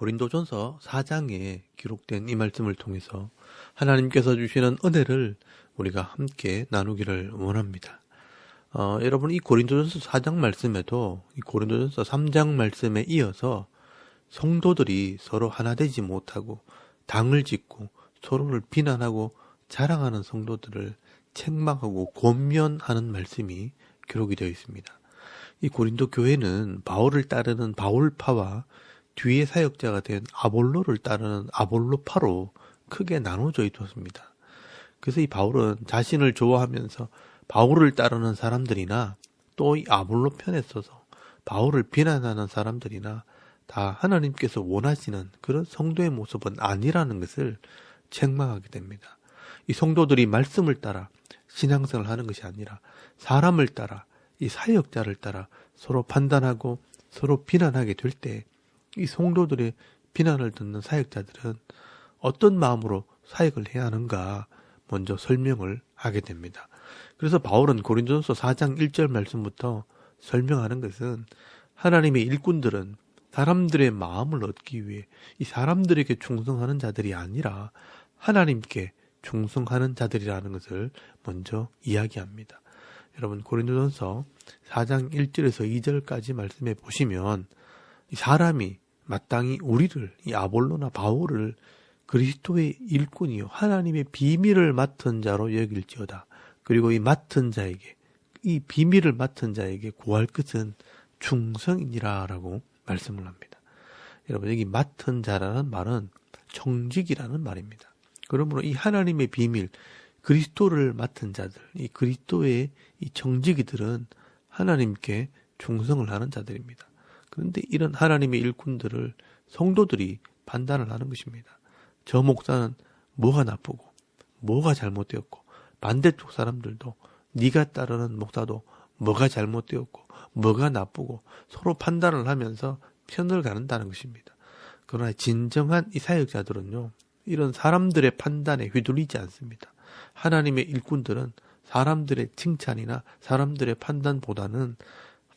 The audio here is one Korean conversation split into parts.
고린도전서 4장에 기록된 이 말씀을 통해서 하나님께서 주시는 은혜를 우리가 함께 나누기를 원합니다. 여러분, 이 고린도전서 4장 말씀에도 이 고린도전서 3장 말씀에 이어서 성도들이 서로 하나 되지 못하고 당을 짓고 서로를 비난하고 자랑하는 성도들을 책망하고 권면하는 말씀이 기록이 되어 있습니다. 이 고린도 교회는 바울을 따르는 바울파와 뒤에 사역자가 된 아볼로를 따르는 아볼로파로 크게 나눠져 있었습니다. 그래서 이 바울은 자신을 좋아하면서 바울을 따르는 사람들이나 또 이 아볼로 편에 서서 바울을 비난하는 사람들이나 다 하나님께서 원하시는 그런 성도의 모습은 아니라는 것을 책망하게 됩니다. 이 성도들이 말씀을 따라 신앙생활을 하는 것이 아니라 사람을 따라 이 사역자를 따라 서로 판단하고 서로 비난하게 될 때 이 성도들의 비난을 듣는 사역자들은 어떤 마음으로 사역을 해야 하는가 먼저 설명을 하게 됩니다. 그래서 바울은 고린도전서 4장 1절 말씀부터 설명하는 것은 하나님의 일꾼들은 사람들의 마음을 얻기 위해 이 사람들에게 충성하는 자들이 아니라 하나님께 충성하는 자들이라는 것을 먼저 이야기합니다. 여러분, 고린도전서 4장 1절에서 2절까지 말씀해 보시면 이 사람이 마땅히 우리를, 이 아볼로나 바울을 그리스도의 일꾼이요 하나님의 비밀을 맡은 자로 여길지어다. 그리고 이 맡은 자에게, 이 비밀을 맡은 자에게 구할 것은 충성이니라 라고 말씀을 합니다. 여러분, 여기 맡은 자라는 말은 청직이라는 말입니다. 그러므로 이 하나님의 비밀, 그리스도를 맡은 자들, 이 그리스도의 이 청지기들은 하나님께 충성을 하는 자들입니다. 그런데 이런 하나님의 일꾼들을 성도들이 판단을 하는 것입니다. 저 목사는 뭐가 나쁘고 뭐가 잘못되었고 반대쪽 사람들도 네가 따르는 목사도 뭐가 잘못되었고 뭐가 나쁘고 서로 판단을 하면서 편을 가른다는 것입니다. 그러나 진정한 이 사역자들은요, 이런 사람들의 판단에 휘둘리지 않습니다. 하나님의 일꾼들은 사람들의 칭찬이나 사람들의 판단보다는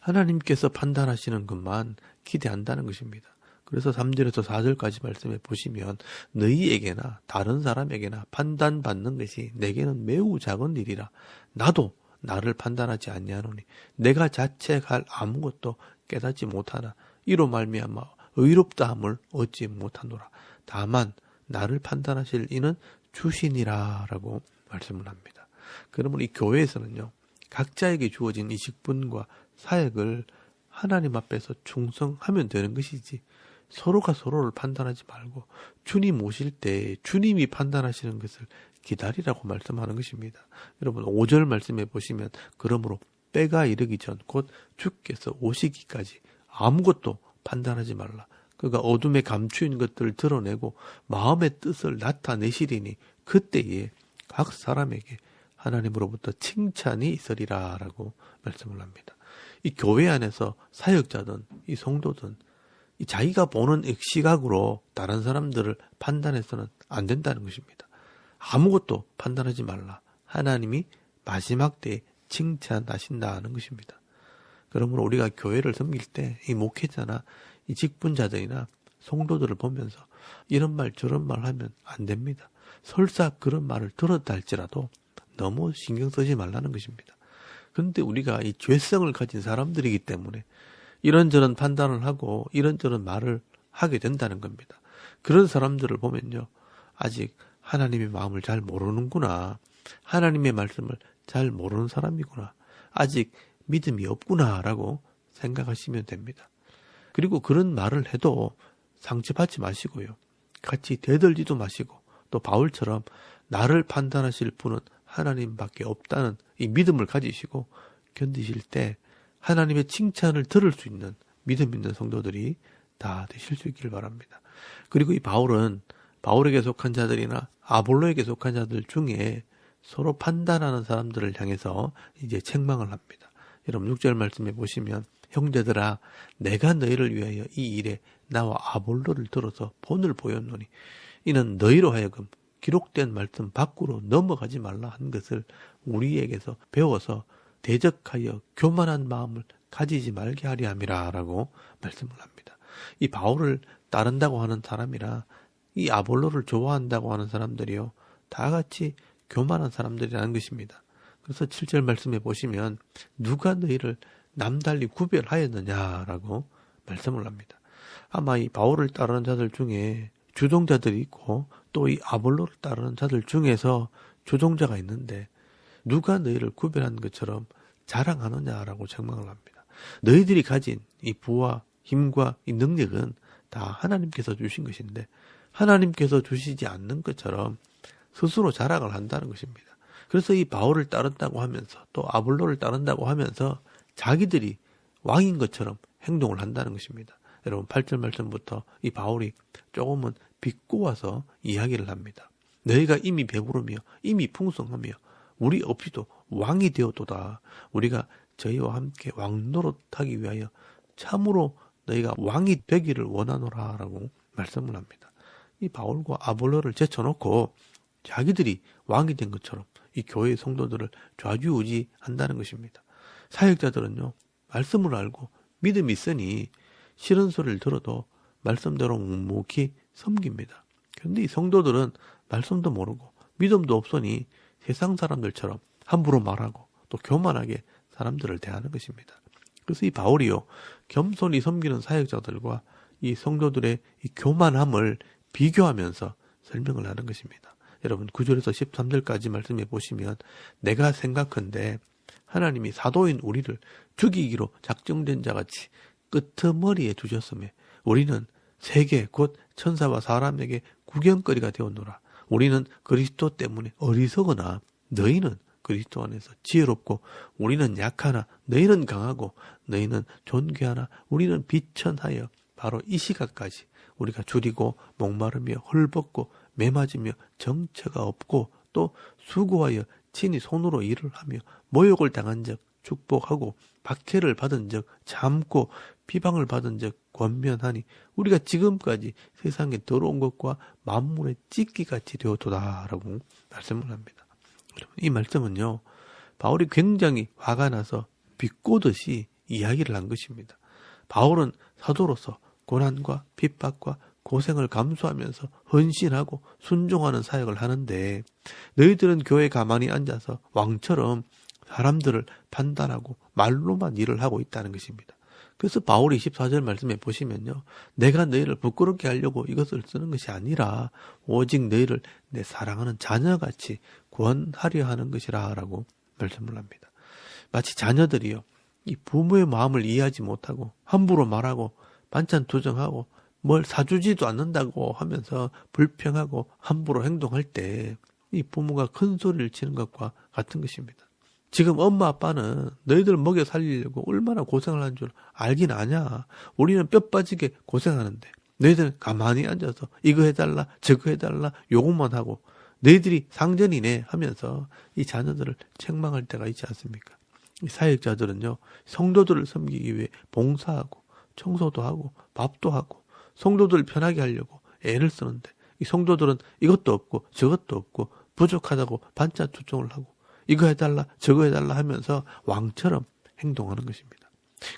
하나님께서 판단하시는 것만 기대한다는 것입니다. 그래서 3절에서 4절까지 말씀해 보시면 너희에게나 다른 사람에게나 판단받는 것이 내게는 매우 작은 일이라 나도 나를 판단하지 아니하노니 내가 자책할 아무것도 깨닫지 못하나 이로 말미암아 의롭다함을 얻지 못하노라. 다만 나를 판단하실 이는 주시니라 라고 말씀을 합니다. 그러면 이 교회에서는요, 각자에게 주어진 이 직분과 사역을 하나님 앞에서 충성하면 되는 것이지 서로가 서로를 판단하지 말고 주님 오실 때 주님이 판단하시는 것을 기다리라고 말씀하는 것입니다. 여러분, 5절 말씀해 보시면 그러므로 때가 이르기 전 곧 주께서 오시기까지 아무것도 판단하지 말라. 그가 어둠에 감추인 것들을 드러내고 마음의 뜻을 나타내시리니 그때에 각 사람에게 하나님으로부터 칭찬이 있으리라 라고 말씀을 합니다. 이 교회 안에서 사역자든 이 성도든 이 자기가 보는 시각으로 다른 사람들을 판단해서는 안 된다는 것입니다. 아무것도 판단하지 말라. 하나님이 마지막 때에 칭찬하신다는 것입니다. 그러므로 우리가 교회를 섬길 때 이 목회자나 이 직분자들이나 성도들을 보면서 이런 말 저런 말 하면 안 됩니다. 설사 그런 말을 들었다 할지라도 너무 신경 쓰지 말라는 것입니다. 그런데 우리가 이 죄성을 가진 사람들이기 때문에 이런저런 판단을 하고 이런저런 말을 하게 된다는 겁니다. 그런 사람들을 보면요, 아직 하나님의 마음을 잘 모르는구나, 하나님의 말씀을 잘 모르는 사람이구나, 아직 믿음이 없구나 라고 생각하시면 됩니다. 그리고 그런 말을 해도 상처받지 마시고요, 같이 대들지도 마시고 또 바울처럼 나를 판단하실 분은 하나님밖에 없다는 이 믿음을 가지시고 견디실 때 하나님의 칭찬을 들을 수 있는 믿음 있는 성도들이 다 되실 수 있기를 바랍니다. 그리고 이 바울은 바울에게 속한 자들이나 아볼로에게 속한 자들 중에 서로 판단하는 사람들을 향해서 이제 책망을 합니다. 여러분 6절 말씀해 보시면 형제들아 내가 너희를 위하여 이 일에 나와 아볼로를 들어서 본을 보였노니 이는 너희로 하여금 기록된 말씀 밖으로 넘어가지 말라 한 것을 우리에게서 배워서 대적하여 교만한 마음을 가지지 말게 하리 함이라 라고 말씀을 합니다. 이 바울을 따른다고 하는 사람이라 이 아볼로를 좋아한다고 하는 사람들이요, 다 같이 교만한 사람들이라는 것입니다. 그래서 7절 말씀에 보시면 누가 너희를 남달리 구별하였느냐라고 말씀을 합니다. 아마 이 바울을 따르는 자들 중에 주동자들이 있고 또 이 아볼로를 따르는 자들 중에서 주동자가 있는데 누가 너희를 구별한 것처럼 자랑하느냐라고 책망을 합니다. 너희들이 가진 이 부와 힘과 이 능력은 다 하나님께서 주신 것인데 하나님께서 주시지 않는 것처럼 스스로 자랑을 한다는 것입니다. 그래서 이 바울을 따른다고 하면서 또 아볼로를 따른다고 하면서 자기들이 왕인 것처럼 행동을 한다는 것입니다. 여러분 8절 말씀부터 이 바울이 조금은 비꼬아서 이야기를 합니다. 너희가 이미 배부르며 이미 풍성하며 우리 없이도 왕이 되었도다. 우리가 저희와 함께 왕노릇하기 위하여 참으로 너희가 왕이 되기를 원하노라 라고 말씀을 합니다. 이 바울과 아볼로를 제쳐놓고 자기들이 왕이 된 것처럼 이 교회의 성도들을 좌지우지한다는 것입니다. 사역자들은요, 말씀을 알고 믿음이 있으니 싫은 소리를 들어도 말씀대로 묵묵히 섬깁니다. 그런데 이 성도들은 말씀도 모르고 믿음도 없으니 세상 사람들처럼 함부로 말하고 또 교만하게 사람들을 대하는 것입니다. 그래서 이 바울이요, 겸손히 섬기는 사역자들과 이 성도들의 이 교만함을 비교하면서 설명을 하는 것입니다. 여러분 9절에서 13절까지 말씀해 보시면 내가 생각한데 하나님이 사도인 우리를 죽이기로 작정된 자같이 끄트머리에 두셨으며 우리는 세계 곧 천사와 사람에게 구경거리가 되었노라. 우리는 그리스도 때문에 어리석으나 너희는 그리스도 안에서 지혜롭고 우리는 약하나 너희는 강하고 너희는 존귀하나 우리는 비천하여 바로 이 시각까지 우리가 줄이고 목마르며 헐벗고 매맞으며 정처가 없고 또 수고하여 친히 손으로 일을 하며 모욕을 당한 적 축복하고 박해를 받은 적 참고 비방을 받은 적 권면하니 우리가 지금까지 세상에 더러운 것과 만물의 찢기같이 되었도다라고 말씀을 합니다. 이 말씀은요, 바울이 굉장히 화가 나서 비꼬듯이 이야기를 한 것입니다. 바울은 사도로서 고난과 핍박과 고생을 감수하면서 헌신하고 순종하는 사역을 하는데 너희들은 교회에 가만히 앉아서 왕처럼 사람들을 판단하고 말로만 일을 하고 있다는 것입니다. 그래서 바울이 24절 말씀에 보시면요, 내가 너희를 부끄럽게 하려고 이것을 쓰는 것이 아니라 오직 너희를 내 사랑하는 자녀같이 구원하려 하는 것이라 라고 말씀을 합니다. 마치 자녀들이요, 이 부모의 마음을 이해하지 못하고 함부로 말하고 반찬 투정하고 뭘 사주지도 않는다고 하면서 불평하고 함부로 행동할 때 이 부모가 큰 소리를 치는 것과 같은 것입니다. 지금 엄마 아빠는 너희들 먹여 살리려고 얼마나 고생을 하는 줄 알긴 아냐. 우리는 뼈 빠지게 고생하는데 너희들은 가만히 앉아서 이거 해달라 저거 해달라 요것만 하고 너희들이 상전이네 하면서 이 자녀들을 책망할 때가 있지 않습니까? 이 사역자들은요, 성도들을 섬기기 위해 봉사하고 청소도 하고 밥도 하고 성도들을 편하게 하려고 애를 쓰는데 이 성도들은 이것도 없고 저것도 없고 부족하다고 반찬 투정을 하고 이거 해달라 저거 해달라 하면서 왕처럼 행동하는 것입니다.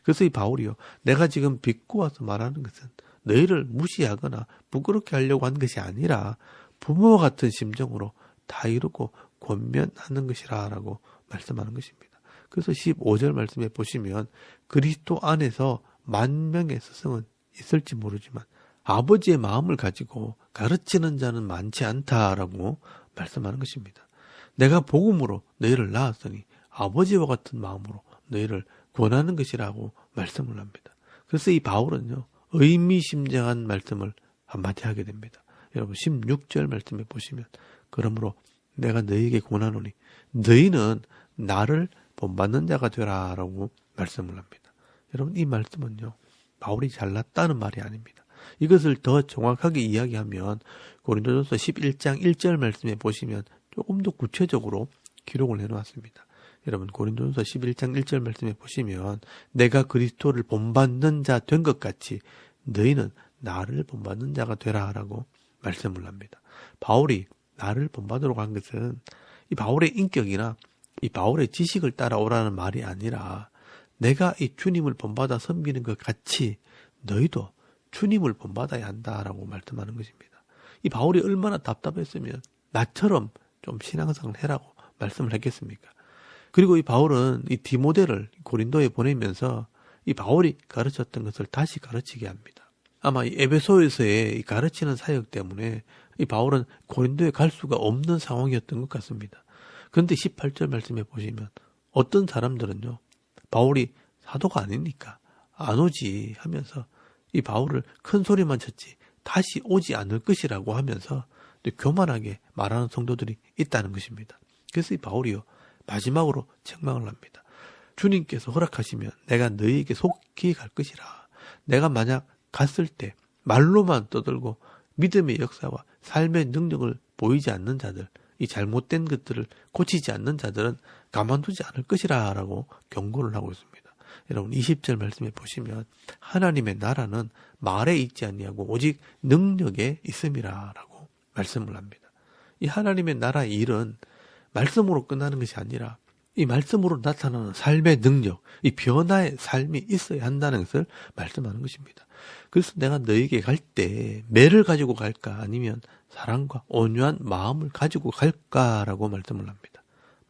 그래서 이 바울이요, 내가 지금 비꼬아서 말하는 것은 너희를 무시하거나 부끄럽게 하려고 한 것이 아니라 부모와 같은 심정으로 다 이루고 권면하는 것이라 라고 말씀하는 것입니다. 그래서 15절 말씀에 보시면 그리스도 안에서 10,000명의 스승은 있을지 모르지만 아버지의 마음을 가지고 가르치는 자는 많지 않다라고 말씀하는 것입니다. 내가 복음으로 너희를 낳았으니 아버지와 같은 마음으로 너희를 권하는 것이라고 말씀을 합니다. 그래서 이 바울은요, 의미심장한 말씀을 한마디 하게 됩니다. 여러분 16절 말씀에 보시면 그러므로 내가 너희에게 권하노니 너희는 나를 본받는 자가 되라 라고 말씀을 합니다. 여러분 이 말씀은요, 바울이 잘났다는 말이 아닙니다. 이것을 더 정확하게 이야기하면 고린도전서 11장 1절 말씀에 보시면 조금 더 구체적으로 기록을 해놓았습니다. 여러분 고린도전서 11장 1절 말씀에 보시면 내가 그리스도를 본받는 자 된 것 같이 너희는 나를 본받는 자가 되라 라고 말씀을 합니다. 바울이 나를 본받으러 간 것은 이 바울의 인격이나 이 바울의 지식을 따라오라는 말이 아니라 내가 이 주님을 본받아 섬기는 것 같이 너희도 주님을 본받아야 한다라고 말씀하는 것입니다. 이 바울이 얼마나 답답했으면 나처럼 좀 신앙생활을 해라고 말씀을 했겠습니까? 그리고 이 바울은 이 디모데를 고린도에 보내면서 이 바울이 가르쳤던 것을 다시 가르치게 합니다. 아마 이 에베소에서의 이 가르치는 사역 때문에 이 바울은 고린도에 갈 수가 없는 상황이었던 것 같습니다. 그런데 18절 말씀해 보시면 어떤 사람들은요, 바울이 사도가 아니니까 안 오지 하면서 이 바울을 큰 소리만 쳤지 다시 오지 않을 것이라고 하면서 교만하게 말하는 성도들이 있다는 것입니다. 그래서 이 바울이요, 마지막으로 책망을 합니다. 주님께서 허락하시면 내가 너희에게 속히 갈 것이라. 내가 만약 갔을 때 말로만 떠들고 믿음의 역사와 삶의 능력을 보이지 않는 자들, 이 잘못된 것들을 고치지 않는 자들은 가만두지 않을 것이라 라고 경고를 하고 있습니다. 여러분 20절 말씀에 보시면 하나님의 나라는 말에 있지 아니하고 오직 능력에 있음이라 라고 말씀을 합니다. 이 하나님의 나라의 일은 말씀으로 끝나는 것이 아니라 이 말씀으로 나타나는 삶의 능력, 이 변화의 삶이 있어야 한다는 것을 말씀하는 것입니다. 그래서 내가 너에게 갈 때 매를 가지고 갈까 아니면 사랑과 온유한 마음을 가지고 갈까라고 말씀을 합니다.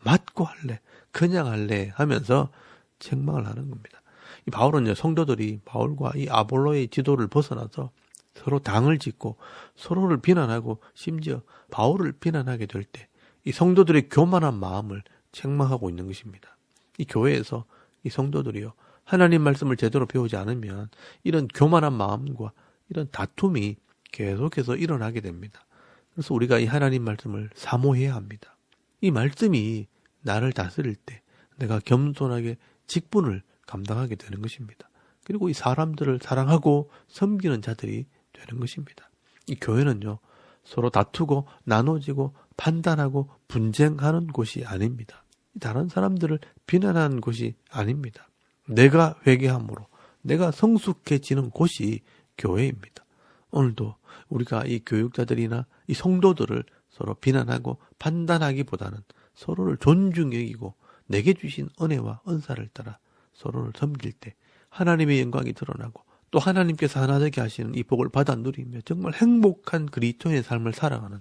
맞고 할래, 그냥 할래 하면서 책망을 하는 겁니다. 이 바울은요, 성도들이 바울과 이 아볼로의 지도를 벗어나서 서로 당을 짓고 서로를 비난하고 심지어 바울을 비난하게 될 때 이 성도들의 교만한 마음을 책망하고 있는 것입니다. 이 교회에서 이 성도들이요, 하나님 말씀을 제대로 배우지 않으면 이런 교만한 마음과 이런 다툼이 계속해서 일어나게 됩니다. 그래서 우리가 이 하나님 말씀을 사모해야 합니다. 이 말씀이 나를 다스릴 때 내가 겸손하게 직분을 감당하게 되는 것입니다. 그리고 이 사람들을 사랑하고 섬기는 자들이 되는 것입니다. 이 교회는요, 서로 다투고 나눠지고 판단하고 분쟁하는 곳이 아닙니다. 다른 사람들을 비난하는 곳이 아닙니다. 내가 회개함으로 내가 성숙해지는 곳이 교회입니다. 오늘도 우리가 이 교육자들이나 이 성도들을 서로 비난하고 판단하기보다는 서로를 존중히 여기고 내게 주신 은혜와 은사를 따라 서로를 섬길 때 하나님의 영광이 드러나고 또 하나님께서 하나 되게 하시는 이 복을 받아 누리며 정말 행복한 그리스도의 삶을 살아가는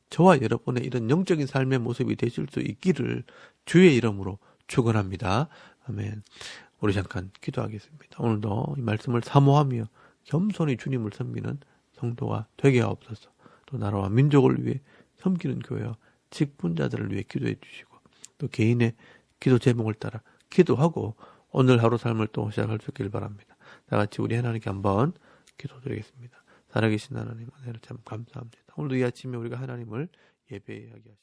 저와 여러분의 이런 영적인 삶의 모습이 되실 수 있기를 주의 이름으로 축원합니다. 아멘. 우리 잠깐 기도하겠습니다. 오늘도 이 말씀을 사모하며 겸손히 주님을 섬기는 성도가 되게 하옵소서. 또 나라와 민족을 위해 섬기는 교회와 직분자들을 위해 기도해 주시고 또 개인의 기도 제목을 따라 기도하고 오늘 하루 삶을 또 시작할 수 있길 바랍니다. 다 같이 우리 하나님께 한번 기도드리겠습니다. 살아계신 하나님, 은혜를 참 감사합니다. 오늘도 이 아침에 우리가 하나님을 예배하게 하시고